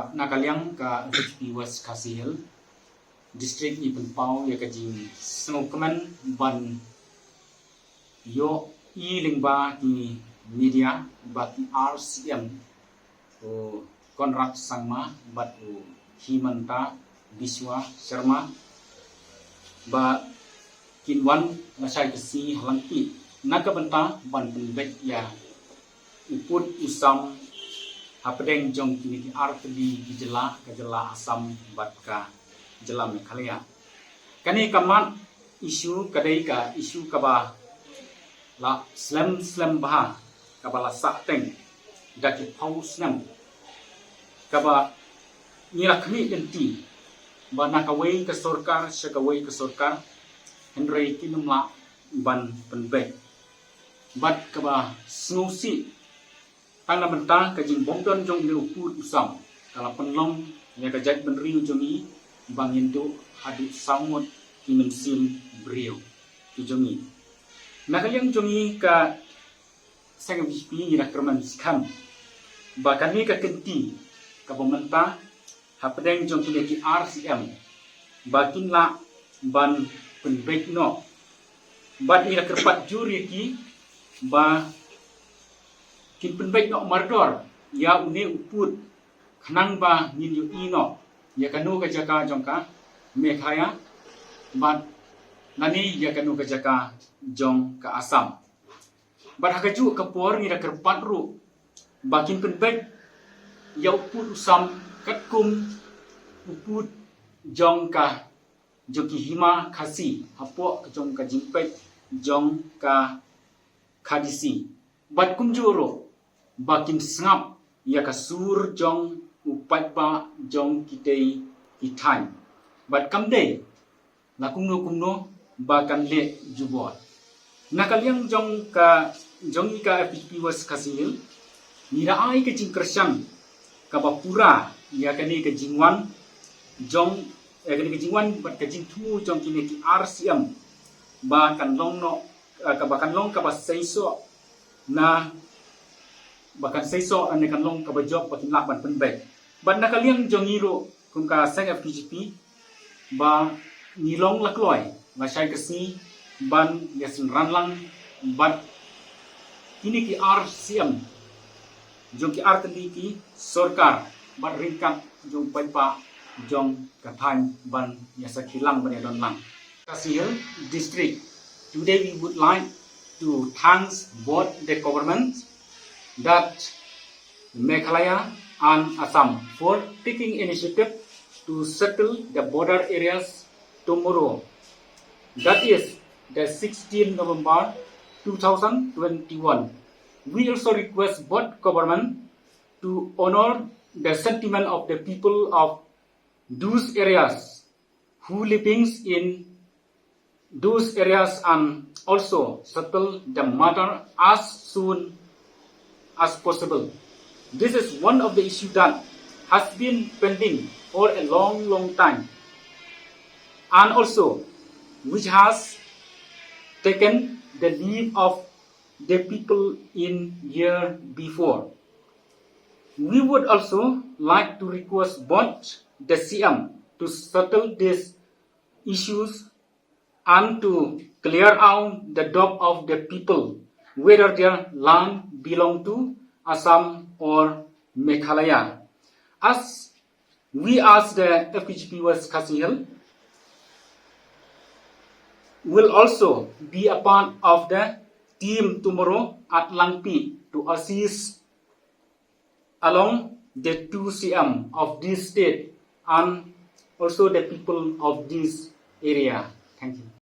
ka nakaliang ka West Kasihil district ni Penpau ya kajing sengokman ban yo i lingba ni media bat RCM o Konrad Sangma bat o Himanta Biswa Sharma ba kinwan ngasai kesi halangki nakabenta ban penbek ya uput usam hapedeng jong kini artli gejela asam bat ka jela Meghalaya kani kamat isu kadai ka isu kaba la slam bah kabala sateng daki paus nam kaba nirakmi enti bana kawai ke sorkar syakawai ke sorkar Henry kinumla ban penbek bat kaba snusi tang bentang kajing bongdon jong ni uput usam kala penlong ya kajat benriu jongi bang hindu hadit samut kimensim brio tu jongi nakaliang jongi ka sang bispi ira kerman skam bahkan ni ka kenti ka pemerintah hapedeng jong ki RCM bakin la ban penbek no bat ira kerpat juri ki ba kin penbek no mardor ya une uput khnang ba nin yu ino ya kanu ka jaka jongka Meghalaya bat nani ya kanu ka jaka jong ka Assam bat hakaju ka por ni ra kerpat ru bakin penbek ya uput usam katkum uput jong ka joki hima khasi hapo jong ka jimpet jong ka khadisi bat kumjuro bakin sngap ya kasur jong upat ba jong kitei itai bat kamde la kumno bakan le jubot nakaliang jong ka FPP West Kasihil nira ai ke jingkersang ka bapura ya kani ke jingwan jong kani ke jingwan bat ke jingtu jong kini ki RCM ba kan long no ka bakan long ka ba seiso na bahkan seiso ane kan long ka bajok bakin lak ban penbek ban nakaliang jongiro kum ka sang FPGP ba nilong lakloi ba syai kesni ban yasin ranlang bat kini ki RCM jong ki artli ki sorkar bat ringkat jong pa jong kathan ban yasa khilang ban don lang Kasihil district. Today we would like to thank both the government that Meghalaya and Assam for taking initiative to settle the border areas tomorrow. That is the 16th November 2021. We also request both government to honor the sentiment of the people of those areas who living in those areas and also settle the matter as soon as possible. This is one of the issues that has been pending for a long time and also which has taken the lead of the people in year before. We would also like to request both the CM to settle these issues and to clear out the doubt of the people whether their land belong to Assam or Meghalaya. As we as the FPGP West Kasihil will also be a part of the team tomorrow at Langpi to assist along the 2 CM of this state and also the people of this area. Thank you.